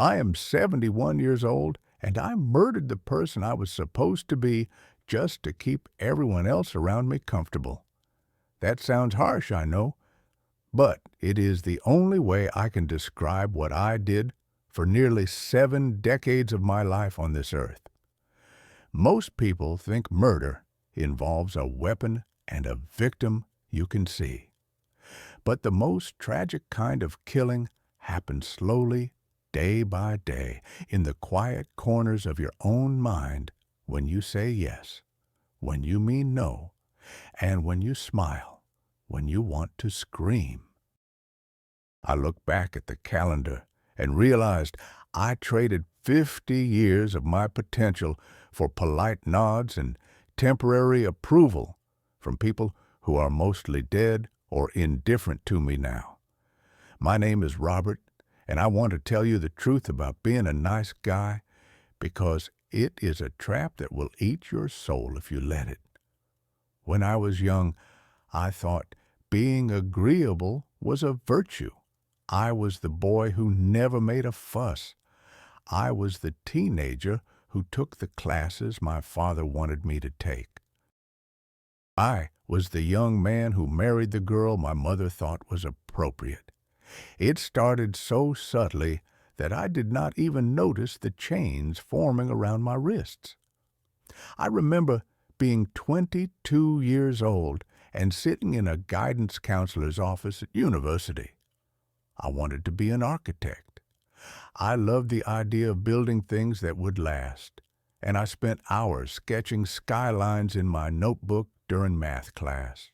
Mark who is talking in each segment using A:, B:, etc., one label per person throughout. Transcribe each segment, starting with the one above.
A: I am 71 years old, and I murdered the person I was supposed to be just to keep everyone else around me comfortable. That sounds harsh, I know, but it is the only way I can describe what I did for nearly 7 decades of my life on this earth. Most people think murder involves a weapon and a victim you can see. But the most tragic kind of killing happens slowly, day by day, in the quiet corners of your own mind when you say yes, when you mean no, and when you smile, when you want to scream. I look back at the calendar and realized I traded 50 years of my potential for polite nods and temporary approval from people who are mostly dead or indifferent to me now. My name is Robert, and I want to tell you the truth about being a nice guy because it is a trap that will eat your soul if you let it. When I was young, I thought being agreeable was a virtue. I was the boy who never made a fuss. I was the teenager who took the classes my father wanted me to take. I was the young man who married the girl my mother thought was appropriate. It started so subtly that I did not even notice the chains forming around my wrists. I remember being 22 years old and sitting in a guidance counselor's office at university. I wanted to be an architect. I loved the idea of building things that would last, and I spent hours sketching skylines in my notebook during math class.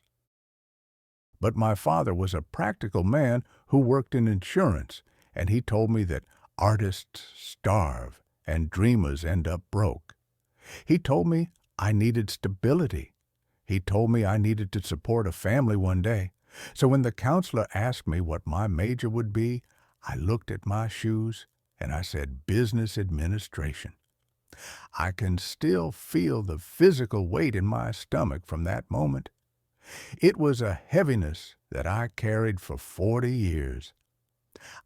A: But my father was a practical man who worked in insurance, and he told me that artists starve and dreamers end up broke. He told me I needed stability. He told me I needed to support a family one day. So when the counselor asked me what my major would be, I looked at my shoes and I said business administration. I can still feel the physical weight in my stomach from that moment. It was a heaviness that I carried for 40 years.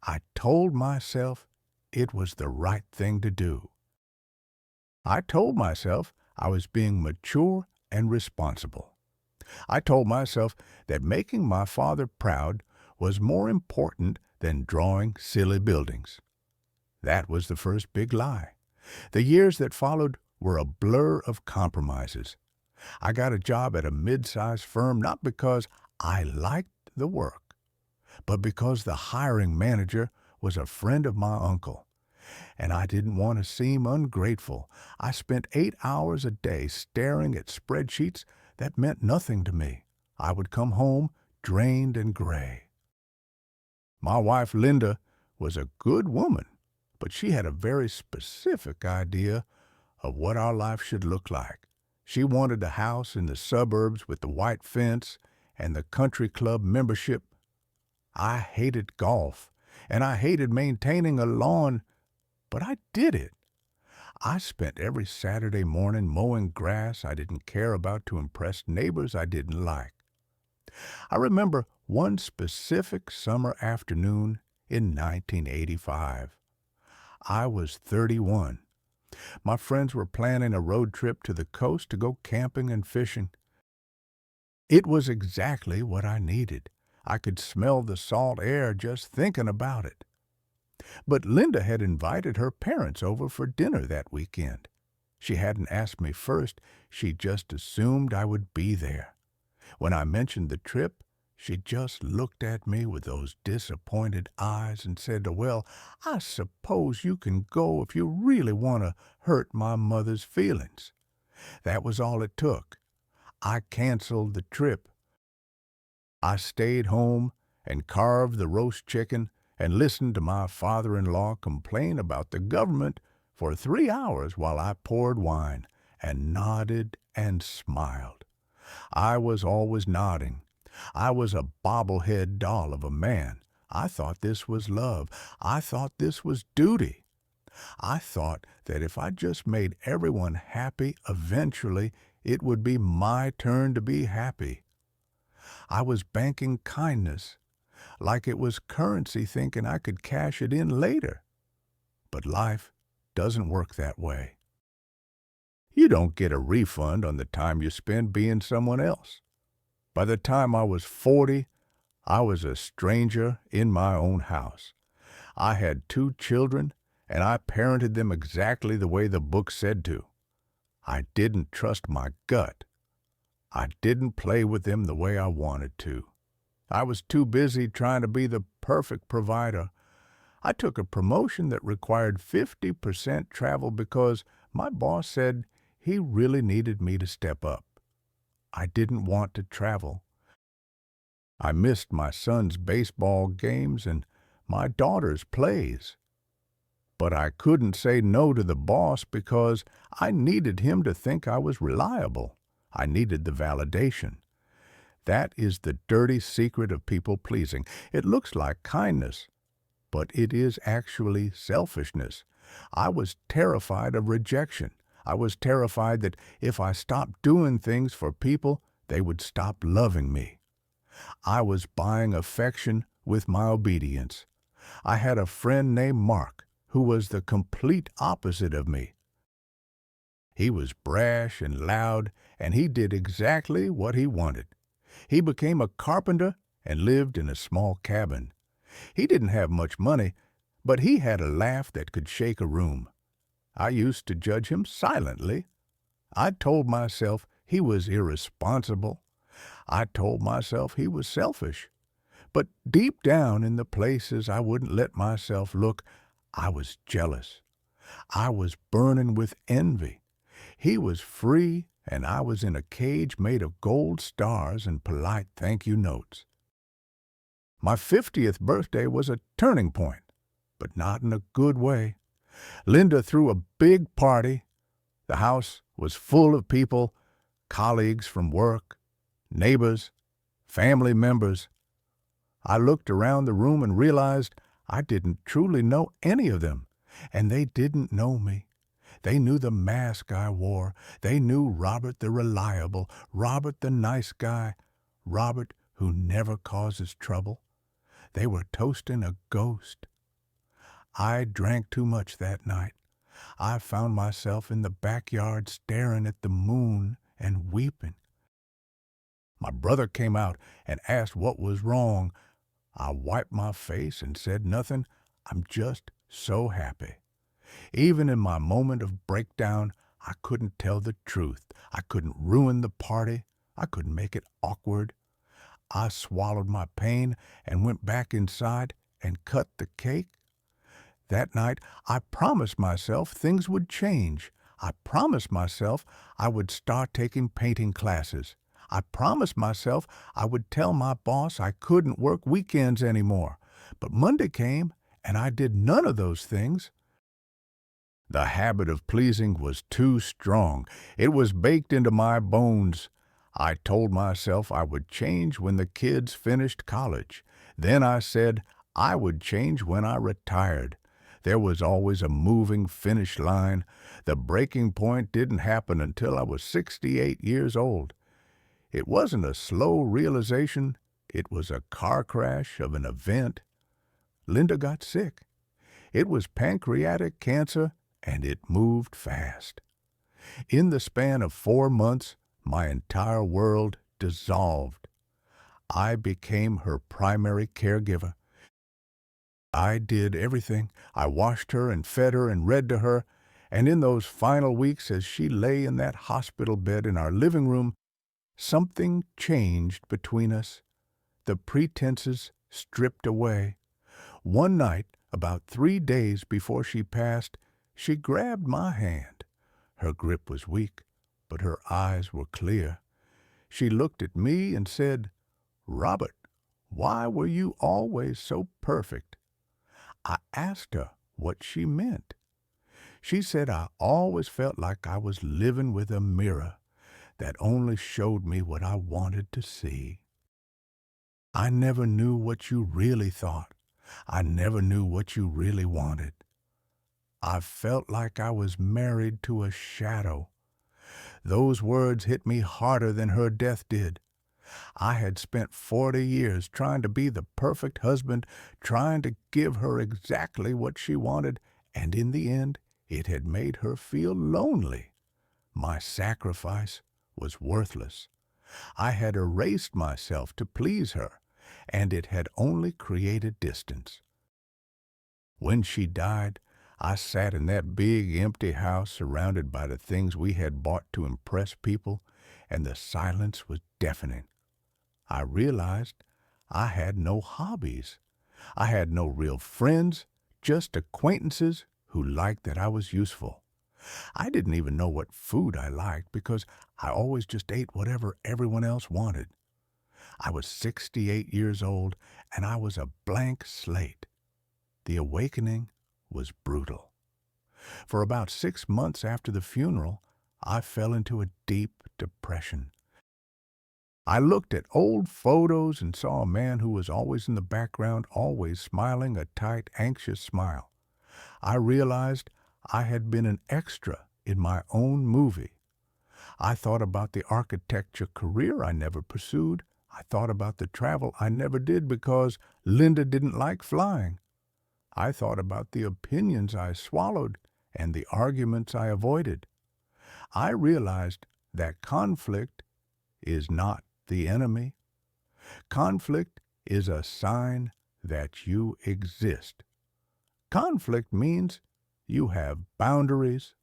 A: I told myself it was the right thing to do. I told myself I was being mature and responsible. I told myself that making my father proud was more important than drawing silly buildings. That was the first big lie. The years that followed were a blur of compromises. I got a job at a mid-sized firm not because I liked the work, but because the hiring manager was a friend of my uncle. And I didn't want to seem ungrateful. I spent 8 hours a day staring at spreadsheets that meant nothing to me. I would come home drained and gray. My wife, Linda, was a good woman, but she had a very specific idea of what our life should look like. She wanted a house in the suburbs with the white fence and the country club membership. I hated golf, and I hated maintaining a lawn, but I did it. I spent every Saturday morning mowing grass I didn't care about to impress neighbors I didn't like. I remember one specific summer afternoon in 1985. I was 31. My friends were planning a road trip to the coast to go camping and fishing. It was exactly what I needed. I could smell the salt air just thinking about it. But Linda had invited her parents over for dinner that weekend. She hadn't asked me first. She just assumed I would be there. When I mentioned the trip, she just looked at me with those disappointed eyes and said, "Well, I suppose you can go if you really want to hurt my mother's feelings." That was all it took. I canceled the trip. I stayed home and carved the roast chicken and listened to my father-in-law complain about the government for 3 hours while I poured wine and nodded and smiled. I was always nodding. I was a bobblehead doll of a man. I thought this was love. I thought this was duty. I thought that if I just made everyone happy, eventually it would be my turn to be happy. I was banking kindness, like it was currency, thinking I could cash it in later. But life doesn't work that way. You don't get a refund on the time you spend being someone else. By the time I was 40, I was a stranger in my own house. I had 2 children, and I parented them exactly the way the book said to. I didn't trust my gut. I didn't play with them the way I wanted to. I was too busy trying to be the perfect provider. I took a promotion that required 50% travel because my boss said he really needed me to step up. I didn't want to travel. I missed my son's baseball games and my daughter's plays. But I couldn't say no to the boss because I needed him to think I was reliable. I needed the validation. That is the dirty secret of people-pleasing. It looks like kindness, but it is actually selfishness. I was terrified of rejection. I was terrified that if I stopped doing things for people, they would stop loving me. I was buying affection with my obedience. I had a friend named Mark who was the complete opposite of me. He was brash and loud, and he did exactly what he wanted. He became a carpenter and lived in a small cabin. He didn't have much money, but he had a laugh that could shake a room. I used to judge him silently. I told myself he was irresponsible. I told myself he was selfish. But deep down in the places I wouldn't let myself look, I was jealous. I was burning with envy. He was free, and I was in a cage made of gold stars and polite thank you notes. My 50th birthday was a turning point, but not in a good way. Linda threw a big party. The house was full of people, colleagues from work, neighbors, family members. I looked around the room and realized I didn't truly know any of them, and they didn't know me. They knew the mask I wore. They knew Robert the reliable, Robert the nice guy, Robert who never causes trouble. They were toasting a ghost. I drank too much that night. I found myself in the backyard staring at the moon and weeping. My brother came out and asked what was wrong. I wiped my face and said nothing. I'm just so happy. Even in my moment of breakdown, I couldn't tell the truth. I couldn't ruin the party. I couldn't make it awkward. I swallowed my pain and went back inside and cut the cake. That night, I promised myself things would change. I promised myself I would start taking painting classes. I promised myself I would tell my boss I couldn't work weekends anymore. But Monday came, and I did none of those things. The habit of pleasing was too strong. It was baked into my bones. I told myself I would change when the kids finished college. Then I said I would change when I retired. There was always a moving finish line. The breaking point didn't happen until I was 68 years old. It wasn't a slow realization. It was a car crash of an event. Linda got sick. It was pancreatic cancer, and it moved fast. In the span of 4 months, my entire world dissolved. I became her primary caregiver. I did everything. I washed her and fed her and read to her, and in those final weeks as she lay in that hospital bed in our living room, something changed between us. The pretenses stripped away. One night, about 3 days before she passed, she grabbed my hand. Her grip was weak, but her eyes were clear. She looked at me and said, "Robert, why were you always so perfect?" I asked her what she meant. She said I always felt like I was living with a mirror that only showed me what I wanted to see. I never knew what you really thought. I never knew what you really wanted. I felt like I was married to a shadow. Those words hit me harder than her death did. I had spent 40 years trying to be the perfect husband, trying to give her exactly what she wanted, and in the end it had made her feel lonely. My sacrifice was worthless. I had erased myself to please her, and it had only created distance. When she died, I sat in that big empty house surrounded by the things we had bought to impress people, and the silence was deafening. I realized I had no hobbies. I had no real friends, just acquaintances who liked that I was useful. I didn't even know what food I liked because I always just ate whatever everyone else wanted. I was 68 years old, and I was a blank slate. The awakening was brutal. For about 6 months after the funeral, I fell into a deep depression. I looked at old photos and saw a man who was always in the background, always smiling a tight, anxious smile. I realized I had been an extra in my own movie. I thought about the architecture career I never pursued. I thought about the travel I never did because Linda didn't like flying. I thought about the opinions I swallowed and the arguments I avoided. I realized that conflict is not the enemy. Conflict is a sign that you exist. Conflict means you have boundaries.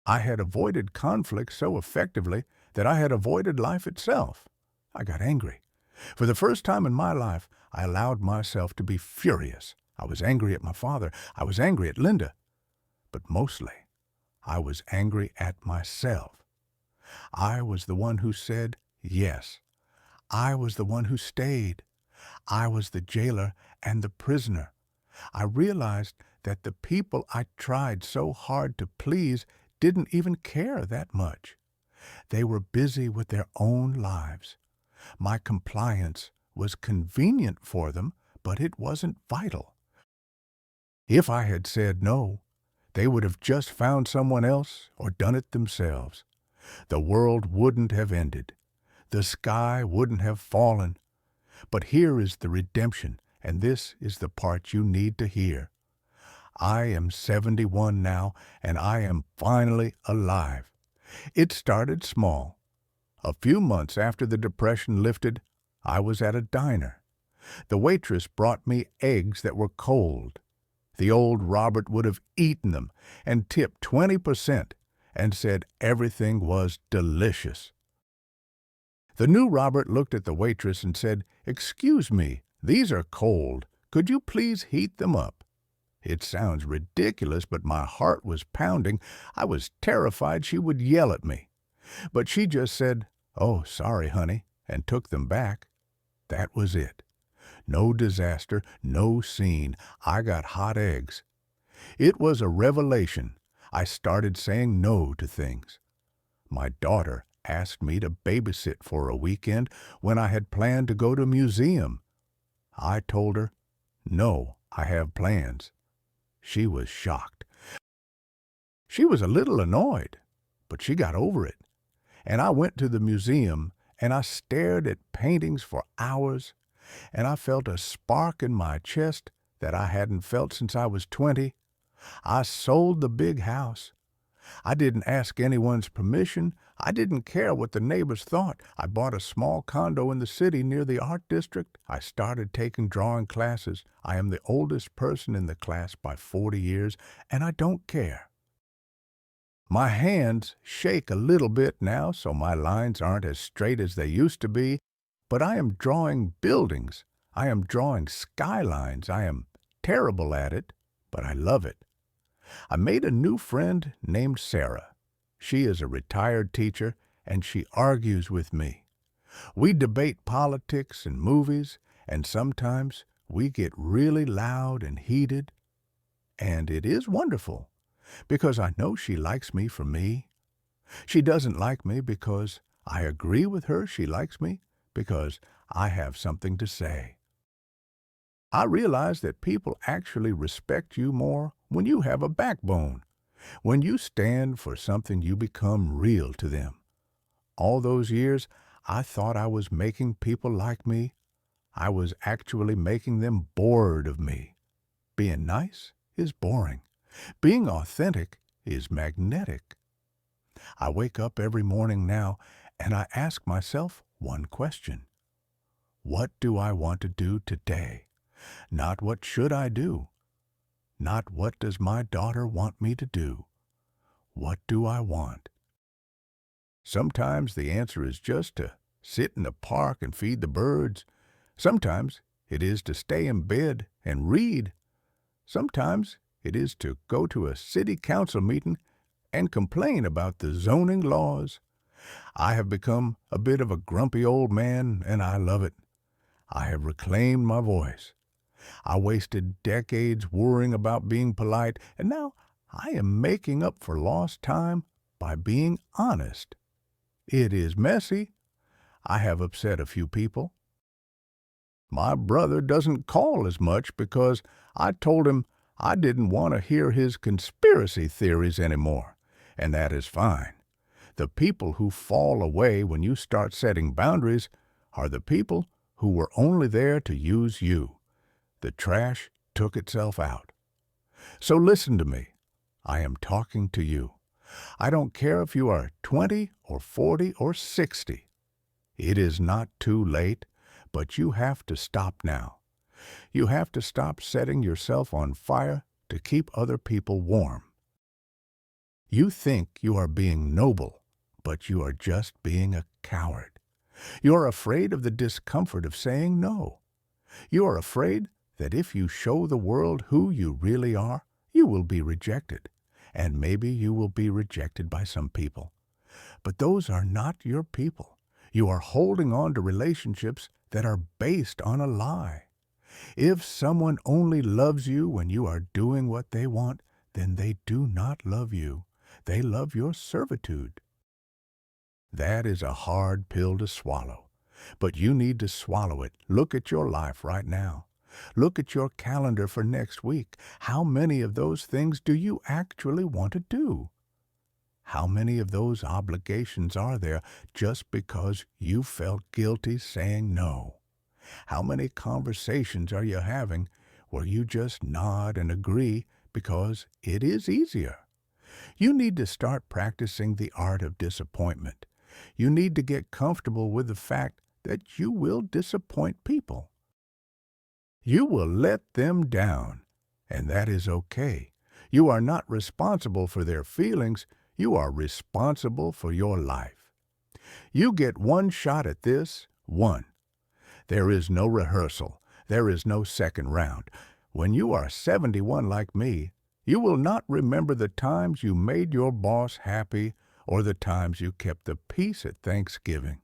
A: I had avoided conflict so effectively that I had avoided life itself. I got angry. For the first time in my life, I allowed myself to be furious. I was angry at my father. I was angry at Linda. But mostly, I was angry at myself. I was the one who said yes. I was the one who stayed. I was the jailer and the prisoner. I realized that the people I tried so hard to please didn't even care that much. They were busy with their own lives. My compliance was convenient for them, but it wasn't vital. If I had said no, they would have just found someone else or done it themselves. The world wouldn't have ended. The sky wouldn't have fallen. But here is the redemption, and this is the part you need to hear. I am 71 now, and I am finally alive. It started small. A few months after the depression lifted, I was at a diner. The waitress brought me eggs that were cold. The old Robert would have eaten them and tipped 20% and said everything was delicious. The new Robert looked at the waitress and said, "Excuse me, these are cold. Could you please heat them up?" It sounds ridiculous, but my heart was pounding. I was terrified she would yell at me. But she just said, "Oh, sorry, honey," and took them back. That was it. No disaster, no scene. I got hot eggs. It was a revelation. I started saying no to things. My daughter asked me to babysit for a weekend when I had planned to go to a museum. I told her, "No, I have plans." She was shocked. She was a little annoyed, but she got over it. And I went to the museum, and I stared at paintings for hours, and I felt a spark in my chest that I hadn't felt since I was 20. I sold the big house. I didn't ask anyone's permission. I didn't care what the neighbors thought. I bought a small condo in the city near the art district. I started taking drawing classes. I am the oldest person in the class by 40 years, and I don't care. My hands shake a little bit now, so my lines aren't as straight as they used to be, but I am drawing buildings. I am drawing skylines. I am terrible at it, but I love it. I made a new friend named Sarah. She is a retired teacher, and she argues with me. We debate politics and movies, and sometimes we get really loud and heated. And it is wonderful, because I know she likes me for me. She doesn't like me because I agree with her. She likes me because I have something to say. I realize that people actually respect you more when you have a backbone. When you stand for something, you become real to them. All those years, I thought I was making people like me. I was actually making them bored of me. Being nice? is boring. Being authentic is magnetic. I wake up every morning now and I ask myself one question. What do I want to do today? Not what should I do? Not what does my daughter want me to do? What do I want? Sometimes the answer is just to sit in the park and feed the birds. Sometimes it is to stay in bed and read. Sometimes it is to go to a city council meeting and complain about the zoning laws. I have become a bit of a grumpy old man, and I love it. I have reclaimed my voice. I wasted decades worrying about being polite, and now I am making up for lost time by being honest. It is messy. I have upset a few people. My brother doesn't call as much because I told him I didn't want to hear his conspiracy theories anymore, and that is fine. The people who fall away when you start setting boundaries are the people who were only there to use you. The trash took itself out. So listen to me. I am talking to you. I don't care if you are 20 or 40 or 60. It is not too late, but you have to stop now. You have to stop setting yourself on fire to keep other people warm. You think you are being noble, but you are just being a coward. You are afraid of the discomfort of saying no. You are afraid that if you show the world who you really are, you will be rejected, and maybe you will be rejected by some people. But those are not your people. You are holding on to relationships that are based on a lie. If someone only loves you when you are doing what they want, then they do not love you. They love your servitude. That is a hard pill to swallow, but you need to swallow it. Look at your life right now. Look at your calendar for next week. How many of those things do you actually want to do? How many of those obligations are there just because you felt guilty saying no? How many conversations are you having where you just nod and agree because it is easier? You need to start practicing the art of disappointment. You need to get comfortable with the fact that you will disappoint people. You will let them down, and that is okay. You are not responsible for their feelings. You are responsible for your life. You get one shot at this, one. There is no rehearsal. There is no second round. When you are 71 like me, you will not remember the times you made your boss happy or the times you kept the peace at Thanksgiving.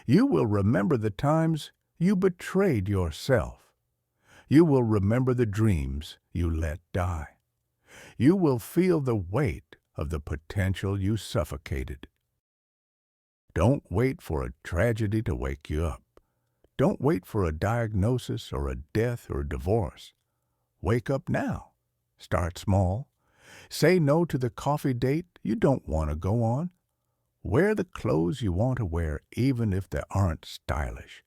A: You will remember the times you betrayed yourself. You will remember the dreams you let die. You will feel the weight of the potential you suffocated. Don't wait for a tragedy to wake you up. Don't wait for a diagnosis or a death or a divorce. Wake up now. Start small. Say no to the coffee date you don't want to go on. Wear the clothes you want to wear even if they aren't stylish.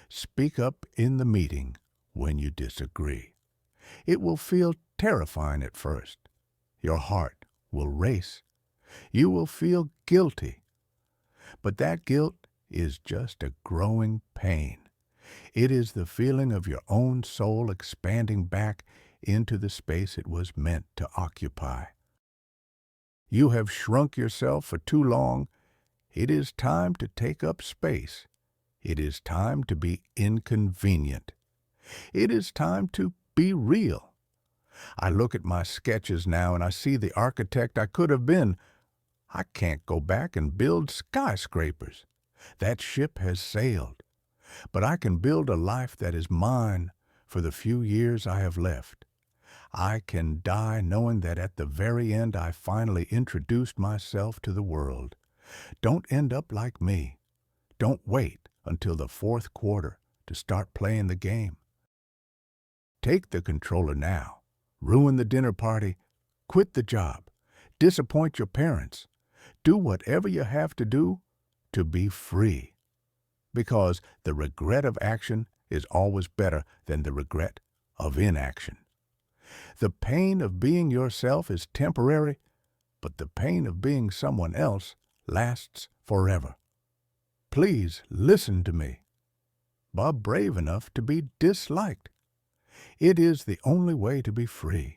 A: Speak up in the meeting when you disagree. It will feel terrifying at first. Your heart will race. You will feel guilty. But that guilt is just a growing pain. It is the feeling of your own soul expanding back into the space it was meant to occupy. You have shrunk yourself for too long. It is time to take up space. It is time to be inconvenient. It is time to be real. I look at my sketches now and I see the architect I could have been. I can't go back and build skyscrapers. That ship has sailed. But I can build a life that is mine for the few years I have left. I can die knowing that at the very end I finally introduced myself to the world. Don't end up like me. Don't wait until the fourth quarter to start playing the game. Take the controller now. Ruin the dinner party. Quit the job. Disappoint your parents. Do whatever you have to do to be free. Because the regret of action is always better than the regret of inaction. The pain of being yourself is temporary, but the pain of being someone else lasts forever. Please listen to me. Bob brave enough to be disliked. It is the only way to be free.